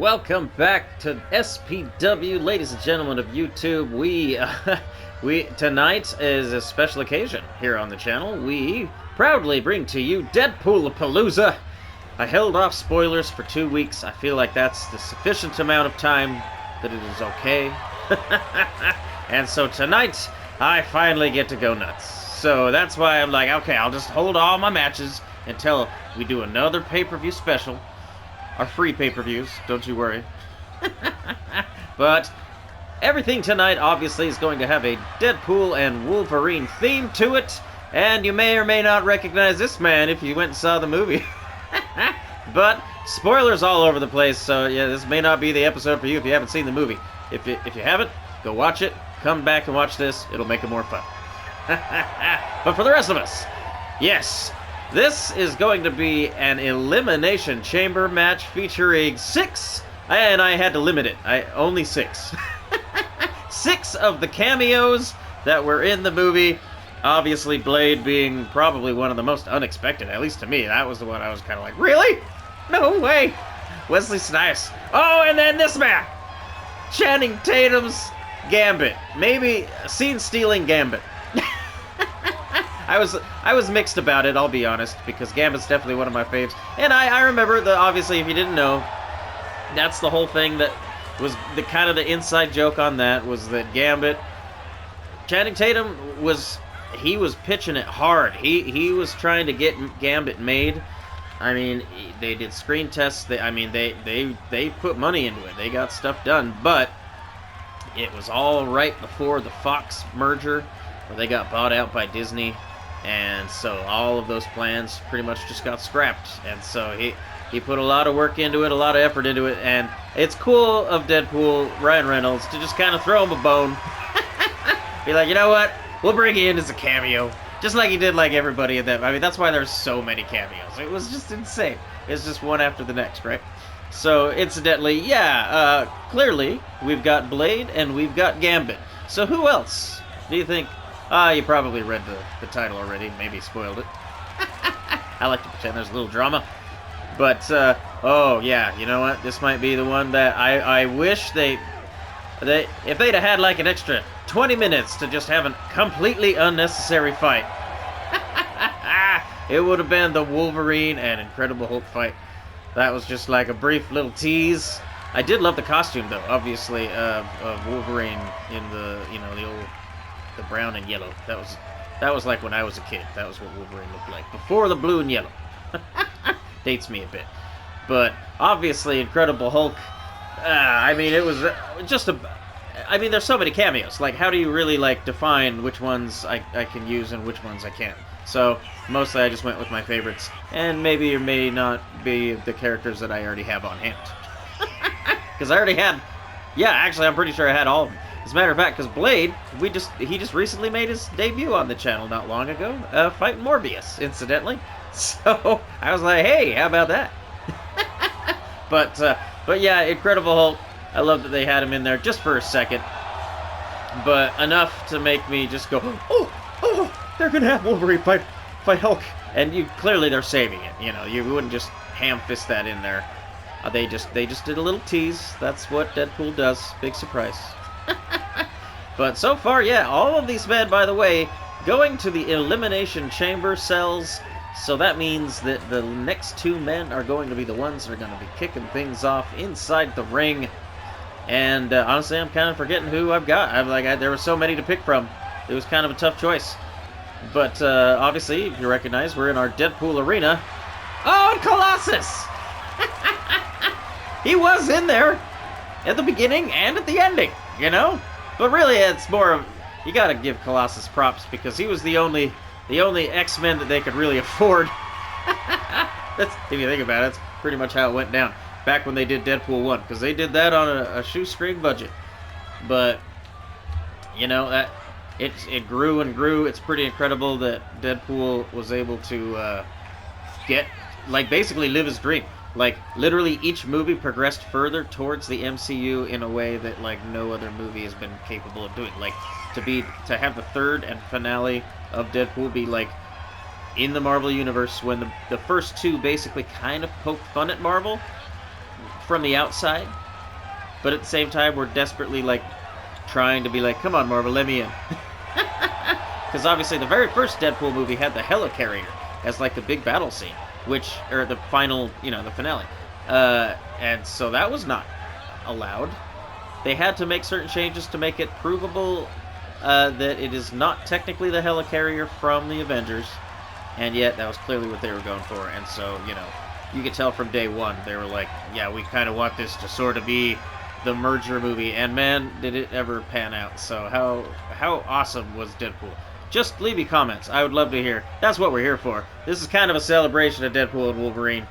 Welcome back to SPW, ladies and gentlemen of YouTube. We tonight is a special occasion here on the channel. We proudly bring to you Deadpoolapalooza. I held off spoilers for 2 weeks. I feel like that's the sufficient amount of time that it is okay. And so tonight, I finally get to go nuts. So that's why I'm like, okay, I'll just hold all my matches until we do another pay-per-view special. Our free pay-per-views, don't you worry. But everything tonight, obviously, is going to have a Deadpool and Wolverine theme to it. And you may or may not recognize this man if you went and saw the movie. But spoilers all over the place, so yeah, this may not be the episode for you if you haven't seen the movie. If you haven't, go watch it, come back and watch this, it'll make it more fun. But for the rest of us, yes, this is going to be an Elimination Chamber match featuring 6, and I had to limit it, only 6. 6 of the cameos that were in the movie. Obviously, Blade being probably one of the most unexpected, at least to me. That was the one I was kind of like, really? No way! Wesley Snipes. Oh, and then this man! Channing Tatum's Gambit. Maybe scene-stealing Gambit. I was mixed about it, I'll be honest, because Gambit's definitely one of my faves. And I remember, obviously, if you didn't know, that's the whole thing that was the kind of the inside joke on that, was that Gambit, Channing Tatum was pitching it hard. He was trying to get Gambit made. I mean, they did screen tests. They put money into it. They got stuff done, but it was all right before the Fox merger, where they got bought out by Disney, and so all of those plans pretty much just got scrapped. And so he put a lot of work into it, a lot of effort into it, and it's cool of Deadpool, Ryan Reynolds, to just kind of throw him a bone. Be like, you know what? We'll bring you in as a cameo. Just like he did like everybody in that. I mean, that's why there's so many cameos. It was just insane. It's just one after the next, right? So, incidentally, yeah, clearly, we've got Blade and we've got Gambit. So who else do you think? You probably read the title already. Maybe spoiled it. I like to pretend there's a little drama. But, oh, yeah, you know what? This might be the one that I wish if they'd have had like an extra 20 minutes to just have a completely unnecessary fight. It would have been the Wolverine and Incredible Hulk fight. That was just like a brief little tease. I did love the costume though, obviously, of Wolverine in the brown and yellow. That was like when I was a kid. That was what Wolverine looked like before the blue and yellow. Dates me a bit. But obviously Incredible Hulk, I mean, it was just I mean, there's so many cameos. Like, how do you really, like, define which ones I can use and which ones I can't? So, mostly I just went with my favorites. And maybe or may not be the characters that I already have on hand. Because I already had... Yeah, actually, I'm pretty sure I had all of them. As a matter of fact, because Blade, he just recently made his debut on the channel not long ago. Fighting Morbius, incidentally. So, I was like, hey, how about that? But yeah, Incredible Hulk. I love that they had him in there just for a second, but enough to make me just go, oh, they're gonna have Wolverine fight Hulk, and clearly they're saving it. You know, you wouldn't just ham-fist that in there. They just did a little tease. That's what Deadpool does. Big surprise. But so far, yeah, all of these men, by the way, going to the Elimination Chamber cells. So that means that the next 2 men are going to be the ones that are going to be kicking things off inside the ring. And honestly, I'm kind of forgetting who I've got. There were so many to pick from. It was kind of a tough choice. But obviously, if you recognize, we're in our Deadpool arena. Oh, and Colossus! He was in there at the beginning and at the ending, you know? But really, it's more of, you gotta give Colossus props because he was the only X-Men that they could really afford. That's, if you think about it, that's pretty much how it went down. Back when they did Deadpool 1, because they did that on a shoestring budget. But, you know, it grew and grew. It's pretty incredible that Deadpool was able to basically live his dream. Like, literally each movie progressed further towards the MCU in a way that, like, no other movie has been capable of doing. Like, to have the third and finale of Deadpool be, like, in the Marvel Universe when the first 2 basically kind of poked fun at Marvel. from the outside, but at the same time, we're desperately, like, trying to be like, come on, Marvel, let me in. Because obviously the very first Deadpool movie had the helicarrier as, like, the big battle scene, or the final, the finale. And so that was not allowed. They had to make certain changes to make it provable that it is not technically the helicarrier from the Avengers, and yet that was clearly what they were going for. And so, you could tell from day one, they were like, yeah, we kind of want this to sort of be the merger movie, and man, did it ever pan out. So how awesome was Deadpool? Just leave me comments. I would love to hear. That's what we're here for. This is kind of a celebration of Deadpool and Wolverine.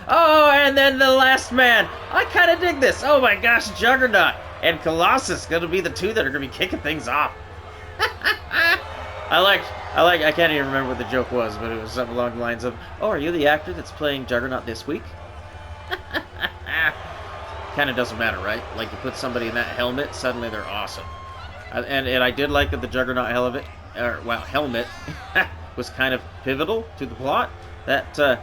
Oh, and then the last man. I kind of dig this. Oh my gosh, Juggernaut and Colossus going to be the two that are going to be kicking things off. I can't even remember what the joke was, but it was something along the lines of, oh, are you the actor that's playing Juggernaut this week? Kind of doesn't matter, right? Like, you put somebody in that helmet, suddenly they're awesome. And I did like that the Juggernaut helmet was kind of pivotal to the plot. That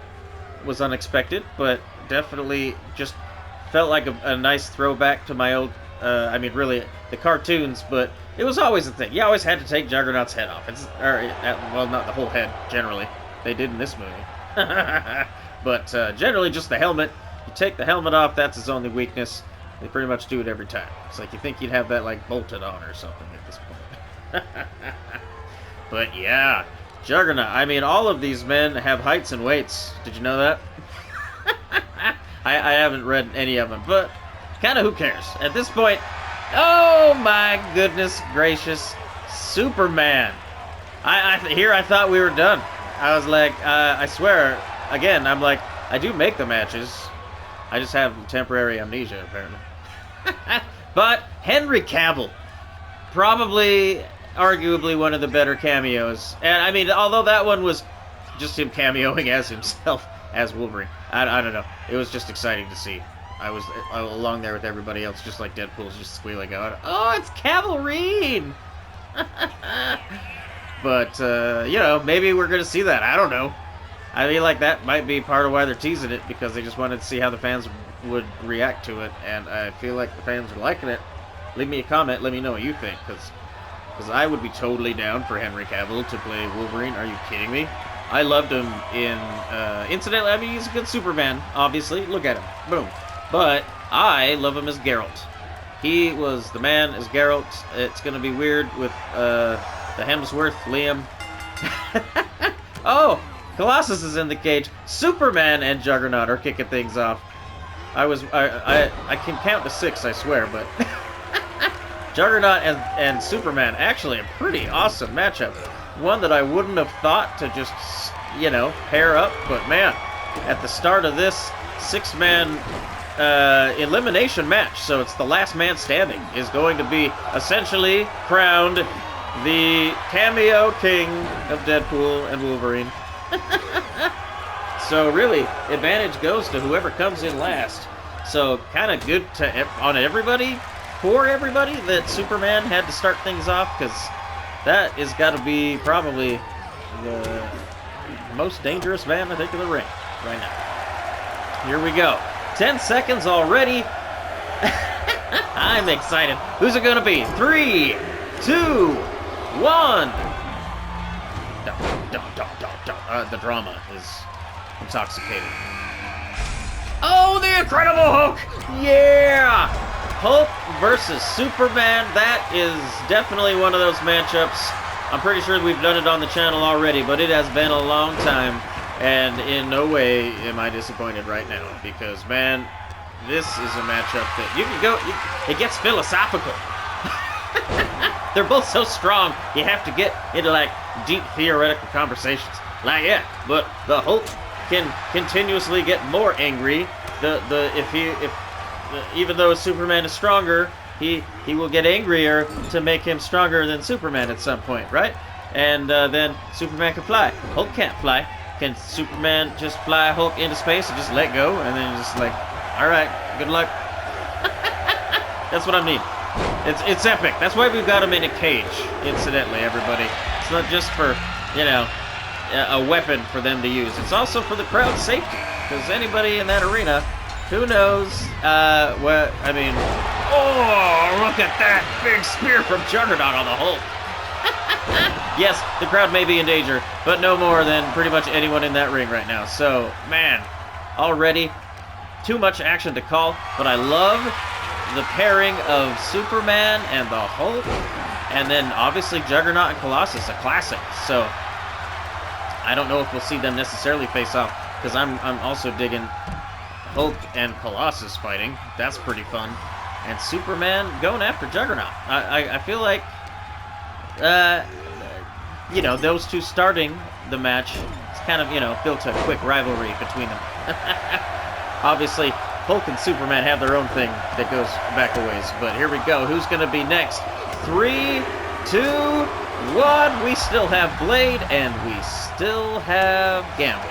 was unexpected, but definitely just felt like a nice throwback to my old, really, the cartoons, but it was always a thing. You always had to take Juggernaut's head off. Well, not the whole head, generally. They did in this movie. But generally just the helmet. You take the helmet off, that's his only weakness. They pretty much do it every time. It's like you think you'd have that, like, bolted on or something at this point. But yeah, Juggernaut. I mean, all of these men have heights and weights. Did you know that? I haven't read any of them, but kind of who cares? At this point, oh my goodness gracious, Superman. I thought we were done. I was like, I swear, again, I'm like, I do make the matches. I just have temporary amnesia, apparently. But Henry Cavill, probably, arguably one of the better cameos. And I mean, although that one was just him cameoing as himself, as Wolverine. I don't know. It was just exciting to see. I was along there with everybody else, just like Deadpool's just squealing out, oh, it's Cavalrine! But, maybe we're going to see that. I don't know. I feel like that might be part of why they're teasing it, because they just wanted to see how the fans would react to it, and I feel like the fans are liking it. Leave me a comment, let me know what you think, because I would be totally down for Henry Cavill to play Wolverine. Are you kidding me? I loved him in, incidentally, I mean, he's a good Superman, obviously. Look at him. Boom. But I love him as Geralt. He was the man as Geralt. It's going to be weird with the Hemsworth, Liam. Oh! Colossus is in the cage. Superman and Juggernaut are kicking things off. I can count to 6, I swear, but Juggernaut and Superman, actually a pretty awesome matchup. One that I wouldn't have thought to just, pair up, but man, at the start of this 6-man elimination match, so it's the last man standing, is going to be essentially crowned the Cameo king of Deadpool and Wolverine. So really, advantage goes to whoever comes in last. So kind of good on everybody, for everybody, that Superman had to start things off, because that is got to be probably the most dangerous man, I think, in the ring right now. Here we go. 10 seconds already. I'm excited. Who's it going to be? 3, 2, 1. The drama is intoxicating. Oh, the Incredible Hulk! Yeah! Hulk versus Superman. That is definitely one of those matchups. I'm pretty sure we've done it on the channel already, but it has been a long time, and in no way am I disappointed right now, because, man, this is a matchup that you can go, it gets philosophical. They're both so strong, you have to get into, like, deep theoretical conversations. Like, yeah, but the Hulk can continuously get more angry. Even though Superman is stronger, he will get angrier to make him stronger than Superman at some point, right? And then Superman can fly. Hulk can't fly. Can Superman just fly Hulk into space and just let go, and then just like, all right, good luck. That's what I mean. It's epic. That's why we've got him in a cage, incidentally, everybody. It's not just for, a weapon for them to use. It's also for the crowd's safety, because anybody in that arena Who knows? What, I mean... Oh, look at that big spear from Juggernaut on the Hulk. Yes, the crowd may be in danger, but no more than pretty much anyone in that ring right now. So, man, already too much action to call, but I love the pairing of Superman and the Hulk, and then obviously Juggernaut and Colossus, a classic. So, I don't know if we'll see them necessarily face off, because I'm also digging Hulk and Colossus fighting. That's pretty fun. And Superman going after Juggernaut. I feel like, you know, those two starting the match, it's kind of, you know, built a quick rivalry between them. Obviously, Hulk and Superman have their own thing that goes back a ways. But here we go. Who's going to be next? 3, 2, 1. We still have Blade, and we still have Gambit.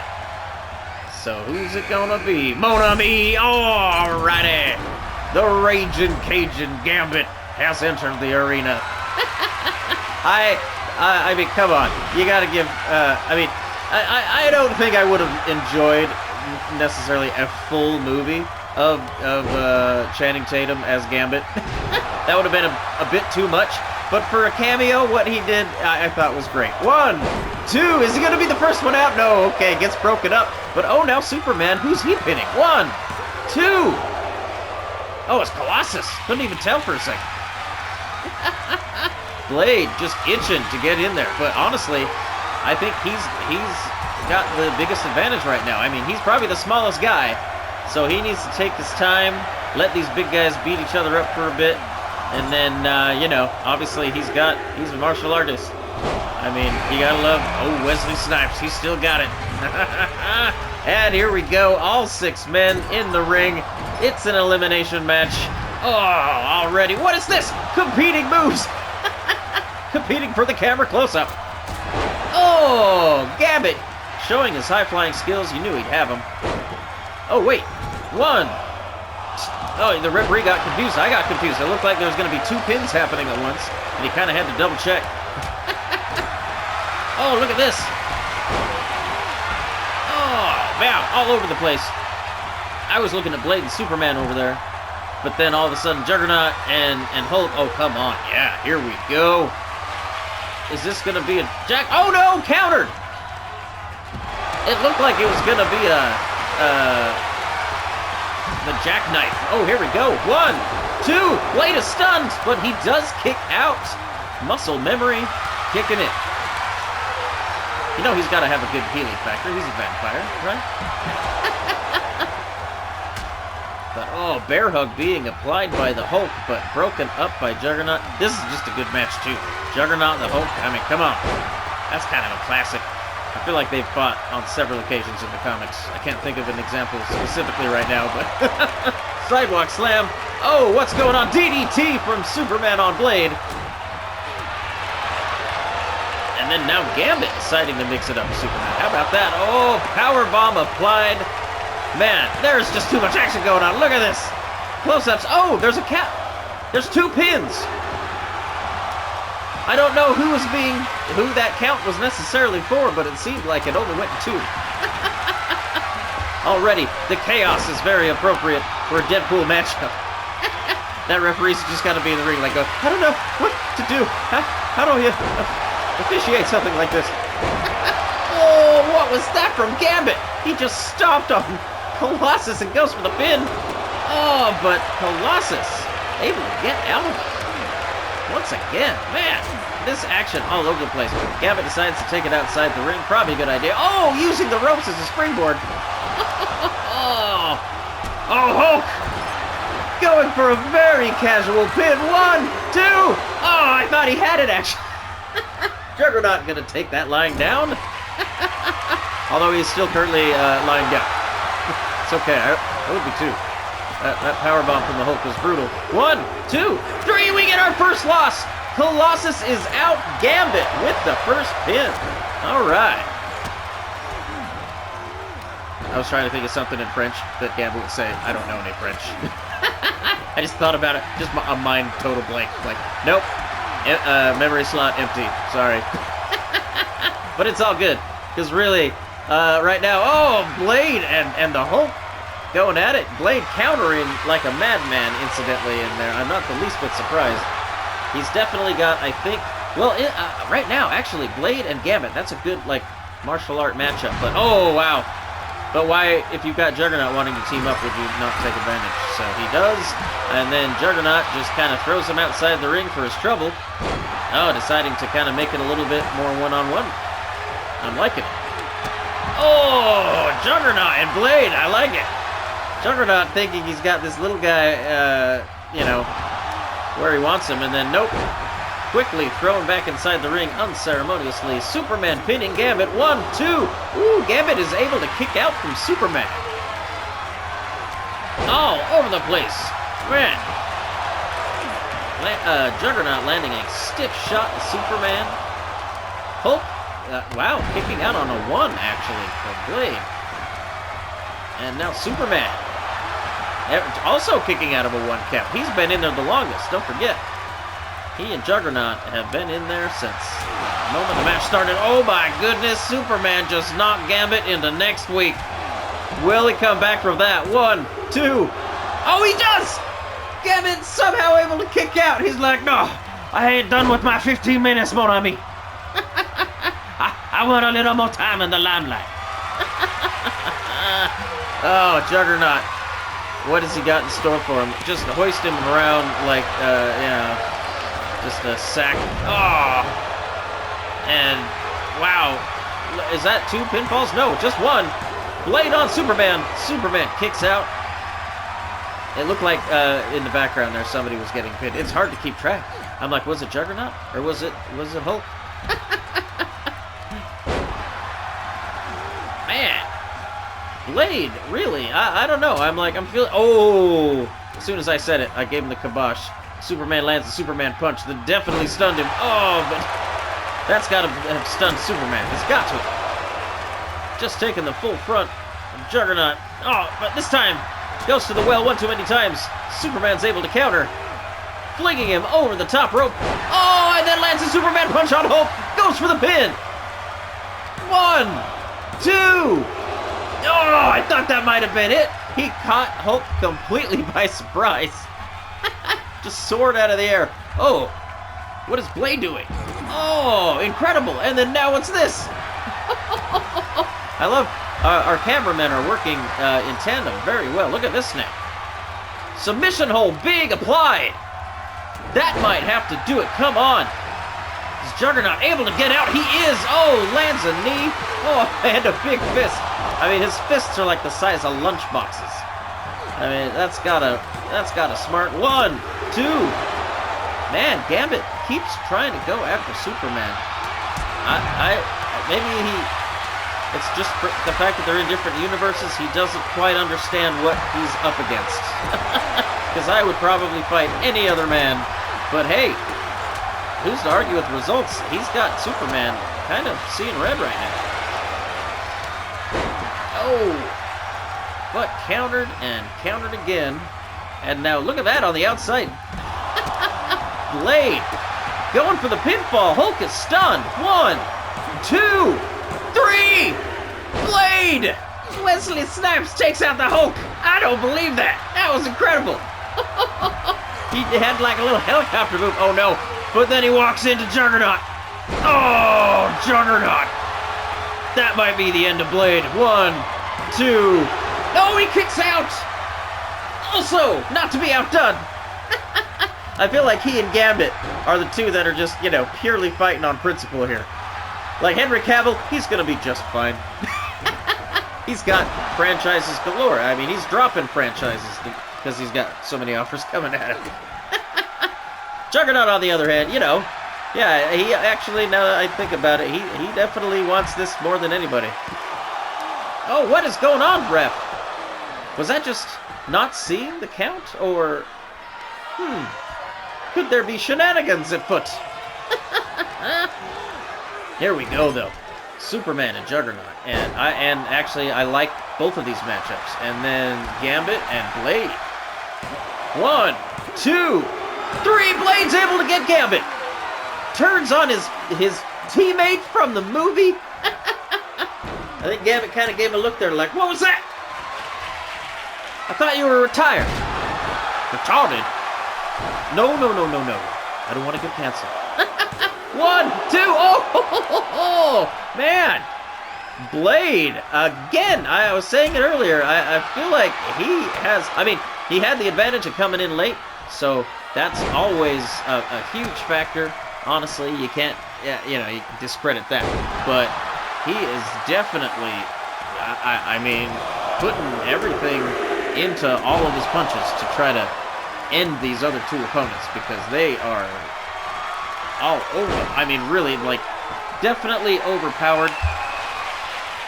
So who's it going to be? Mon ami! Alrighty! The Raging Cajun Gambit has entered the arena. I mean, come on. You gotta give, I mean, I don't think I would have enjoyed necessarily a full movie of Channing Tatum as Gambit. That would have been a bit too much. But for a cameo, what he did, I thought was great. 1, 2, is he gonna be the first one out? No, okay, gets broken up. But oh, now Superman, who's he pinning? 1, 2. Oh, it's Colossus. Couldn't even tell for a second. Blade just itching to get in there. But honestly, I think he's got the biggest advantage right now. I mean, he's probably the smallest guy. So he needs to take his time, let these big guys beat each other up for a bit. And then, you know, obviously he's a martial artist. I mean, you gotta love, oh, Wesley Snipes. He's still got it. And here we go. All 6 men in the ring. It's an elimination match. Oh, already. What is this? Competing moves. Competing for the camera close-up. Oh, Gambit. Showing his high-flying skills. You knew he'd have them. Oh, wait. 1. Oh, the referee got confused. I got confused. It looked like there was going to be 2 pins happening at once. And he kind of had to double-check. Oh, look at this. Oh, wow. All over the place. I was looking at Blade and Superman over there. But then all of a sudden, Juggernaut and Hulk. Oh, come on. Yeah, here we go. Is this going to be a jack? Oh, no! Countered! It looked like it was going to be the jackknife. Oh, here we go. 1, 2. Blade is stunned, but he does kick out. Muscle memory kicking in. You know he's got to have a good healing factor. He's a vampire, right? But, oh, bear hug being applied by the Hulk, but broken up by Juggernaut. This is just a good match, too. Juggernaut and the Hulk, I mean, come on. That's kind of a classic. I feel like they've fought on several occasions in the comics. I can't think of an example specifically right now, but... Sidewalk slam. Oh, what's going on? DDT from Superman on Blade. And then now Gambit deciding to mix it up with Superman. How about that? Oh, powerbomb applied. Man, there's just too much action going on. Look at this. Close-ups. Oh, there's a cap. There's 2 pins. I don't know who that count was necessarily for, but it seemed like it only went 2. Already, the chaos is very appropriate for a Deadpool matchup. That referee's just got to be in the ring like, I don't know what to do. How do you officiate something like this? Oh, what was that from Gambit? He just stomped on Colossus and goes for the pin. Oh, but Colossus able to get out of it. Once again, man, this action all over the place. Gambit decides to take it outside the ring. Probably a good idea. Oh, using the ropes as a springboard. Oh, Hulk. Going for a very casual pin. 1, 2. Oh, I thought he had it, actually. Juggernaut going to take that lying down. Although he's still currently lying down. It's okay. I would be too. That powerbomb from the Hulk was brutal. 1, 2, 3. We get our first loss. Colossus is out. Gambit with the first pin. All right. I was trying to think of something in French that Gambit would say. I don't know any French. I just thought about it. Just a mind total blank. Like, nope. Memory slot empty. Sorry. But it's all good. Because really, right now, oh, Blade and the Hulk going at it. Blade countering like a madman, incidentally, in there. I'm not the least bit surprised. He's definitely got, I think... Well, right now, actually, Blade and Gambit, that's a good, like, martial art matchup. But, oh, wow. But why, if you've got Juggernaut wanting to team up, would you not take advantage? So he does, and then Juggernaut just kind of throws him outside the ring for his trouble. Oh, deciding to kind of make it a little bit more one-on-one. I'm liking it. Oh, Juggernaut and Blade, I like it. Juggernaut thinking he's got this little guy, you know, where he wants him, and then nope. Quickly thrown back inside the ring unceremoniously. Superman pinning Gambit. 1, 2. Ooh, Gambit is able to kick out from Superman. All over the place. Man. Juggernaut landing a stiff shot to Superman. Hulk, wow, kicking out on a 1, actually, for Blade. And now Superman. Also kicking out of a 1 count. He's been in there the longest, don't forget. He and Juggernaut have been in there since the moment the match started. Oh my goodness, Superman just knocked Gambit into next week. Will he come back from that? 1, 2. Oh, he does! Gambit somehow able to kick out. He's like, no, I ain't done with my 15 minutes, mon ami. I want a little more time in the limelight. Oh, Juggernaut. What has he got in store for him? Just hoist him around like, yeah. Just a sack. Oh! And, wow. Is that 2 pinfalls? No, just 1. Blade on Superman. Superman kicks out. It looked like in the background there somebody was getting pinned. It's hard to keep track. I'm like, was it Juggernaut? Or was it Hulk? Man. Blade, really? I don't know. I'm feeling... Oh! As soon as I said it, I gave him the kibosh. Superman lands a Superman punch that definitely stunned him. Oh, but that's got to have stunned Superman. It's got to. Just taking the full front of Juggernaut. Oh, but this time goes to the well 1 too many times. Superman's able to counter, flinging him over the top rope. Oh, and then lands a Superman punch on Hulk. Goes for the pin. 1, 2. Oh, I thought that might have been it. He caught Hulk completely by surprise. Just soared out of the air. Oh, what is Blade doing? Oh, incredible. And then now what's this? I love our cameramen are working in tandem very well. Look at this now. Submission hold, big applied. That might have to do it. Come on. Is Juggernaut able to get out? He is. Oh, lands a knee. Oh, and a big fist. I mean, his fists are like the size of lunch boxes. I mean, that's got a smart 1, 2. Man, Gambit keeps trying to go after Superman. Maybe it's just the fact that they're in different universes. He doesn't quite understand what he's up against. Because I would probably fight any other man. But hey, who's to argue with results? He's got Superman kind of seeing red right now. Oh. But countered and countered again. And now look at that on the outside. Blade going for the pinfall. Hulk is stunned. 1, 2, 3. Blade! Wesley Snipes takes out the Hulk. I don't believe that. That was incredible. He had like a little helicopter move. Oh no. But then he walks into Juggernaut. Oh, Juggernaut. That might be the end of Blade. 1, 2. No, he kicks out! Also, not to be outdone. I feel like he and Gambit are the two that are just, you know, purely fighting on principle here. Like Henry Cavil, he's gonna be just fine. He's got franchises galore. I mean, he's dropping franchises because he's got so many offers coming at him. Juggernaut, on the other hand, you know, yeah, he actually, now that I think about it, he definitely wants this more than anybody. Oh, what is going on, ref? Was that just not seeing the count, or... could there be shenanigans afoot? Here we go, though. Superman and Juggernaut. And actually, I like both of these matchups. And then Gambit and Blade. 1, 2, 3. Blade's able to get Gambit. Turns on his teammate from the movie. I think Gambit kind of gave him a look there like, what was that? I thought you were retired. Retarded? No. I don't want to get canceled. 1, 2, oh, man. Blade, again, I was saying it earlier, I feel like he has, I mean, he had the advantage of coming in late, so that's always a huge factor. Honestly, you can't, you know, you can discredit that, but he is definitely, I mean, putting everything into all of his punches to try to end these other two opponents, because they are all over. I mean, really, like, definitely overpowered.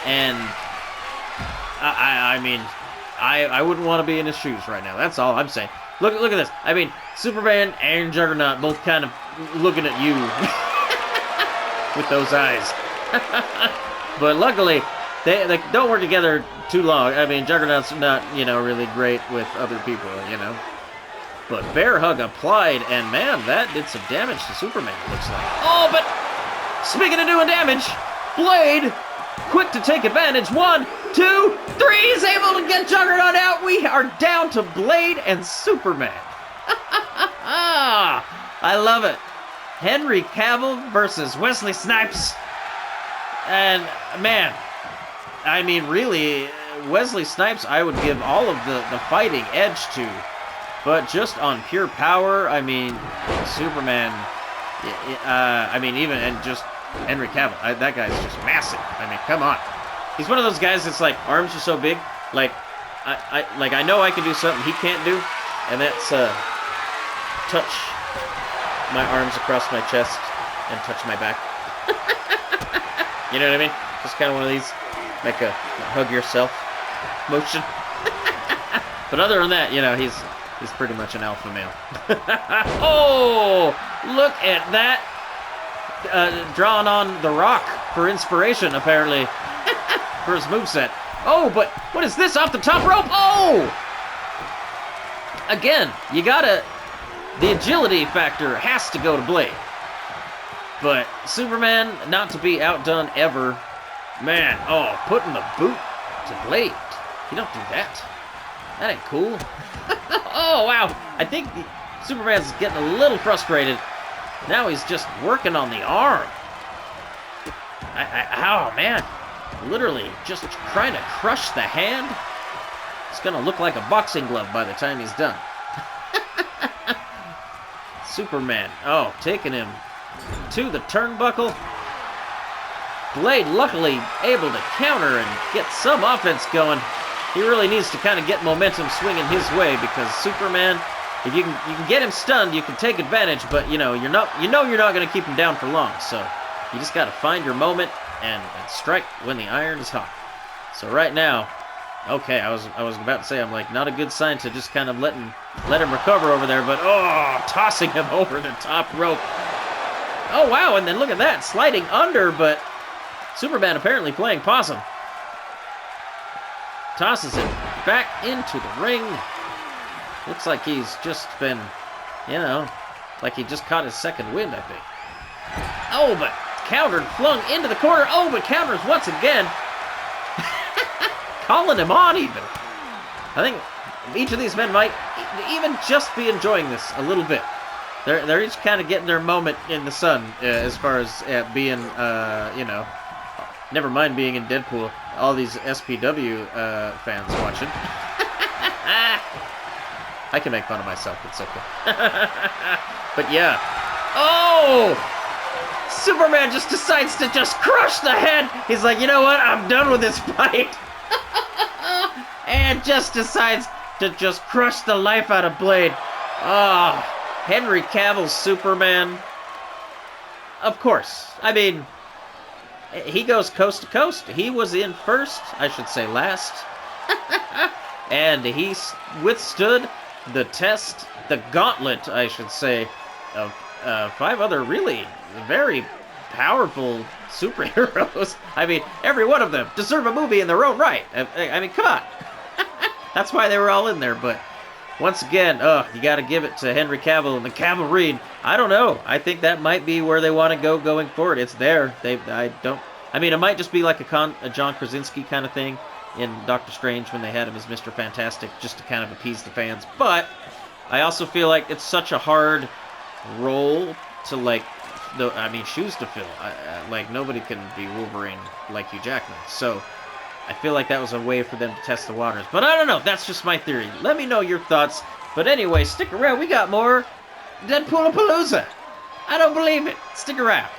And I mean, I wouldn't want to be in his shoes right now. That's all I'm saying. Look at this. I mean, Superman and Juggernaut both kind of looking at you with those eyes. But luckily, they don't work together too long. I mean, Juggernaut's not, you know, really great with other people, you know. But Bear Hug applied, and man, that did some damage to Superman, it looks like. Oh, but speaking of doing damage, Blade, quick to take advantage. 1, 2, 3, he's able to get Juggernaut out. We are down to Blade and Superman. I love it. Henry Cavill versus Wesley Snipes. And, man, I mean, really, Wesley Snipes, I would give all of the fighting edge to. But just on pure power, I mean, Superman, I mean, even, and just Henry Cavill, that guy's just massive. I mean, come on. He's one of those guys that's like, arms are so big, like, I know I can do something he can't do, and that's, touch my arms across my chest and touch my back. You know what I mean? Just kind of one of these, like a hug yourself motion. But other than that, you know, he's pretty much an alpha male. Oh, look at that. Drawing on The Rock for inspiration, apparently, for his moveset. Oh, but what is this off the top rope? Oh! Again, you gotta... The agility factor has to go to Blade. But Superman, not to be outdone ever. Man, oh, putting the boot to Blade. You don't do that. That ain't cool. Oh, wow. I think Superman's getting a little frustrated. Now he's just working on the arm. Oh, man. Literally just trying to crush the hand. It's going to look like a boxing glove by the time he's done. Superman. Oh, taking him to the turnbuckle. Blade luckily able to counter and get some offense going. He really needs to kind of get momentum swinging his way, because Superman, if you can get him stunned, you can take advantage, but you're not going to keep him down for long. So you just got to find your moment and strike when the iron is hot. So right now, okay, I was about to say, I'm like, not a good sign to just kind of let him recover over there, but oh, tossing him over the top rope. Oh wow, and then look at that, sliding under, but Superman apparently playing possum. Tosses him back into the ring. Looks like he's just been, like he just caught his second wind, I think. Oh, but countered, flung into the corner. Oh, but counters once again. Calling him on even. I think each of these men might even just be enjoying this a little bit. They're each kind of getting their moment in the sun as far as being, never mind being in Deadpool. All these SPW fans watching. I can make fun of myself, it's okay. But yeah. Oh! Superman just decides to just crush the head. He's like, you know what? I'm done with this fight. And just decides to just crush the life out of Blade. Oh, Henry Cavill's Superman. Of course. I mean, he goes coast to coast. He was in first, I should say last. And he withstood the test, the gauntlet, I should say, of 5 other really very powerful superheroes. I mean, every one of them deserve a movie in their own right. I mean, come on. That's why they were all in there. But once again, you got to give it to Henry Cavill and the Cavalry. I don't know. I think that might be where they want to go going forward. It's there. I mean, it might just be like a John Krasinski kind of thing. in Doctor Strange when they had him as Mr. Fantastic, just to kind of appease the fans. But I also feel like it's such a hard role to, like, shoes to fill. Like, nobody can be Wolverine like Hugh Jackman. So I feel like that was a way for them to test the waters. But I don't know. That's just my theory. Let me know your thoughts. But anyway, stick around. We got more Deadpoolapalooza. I don't believe it. Stick around.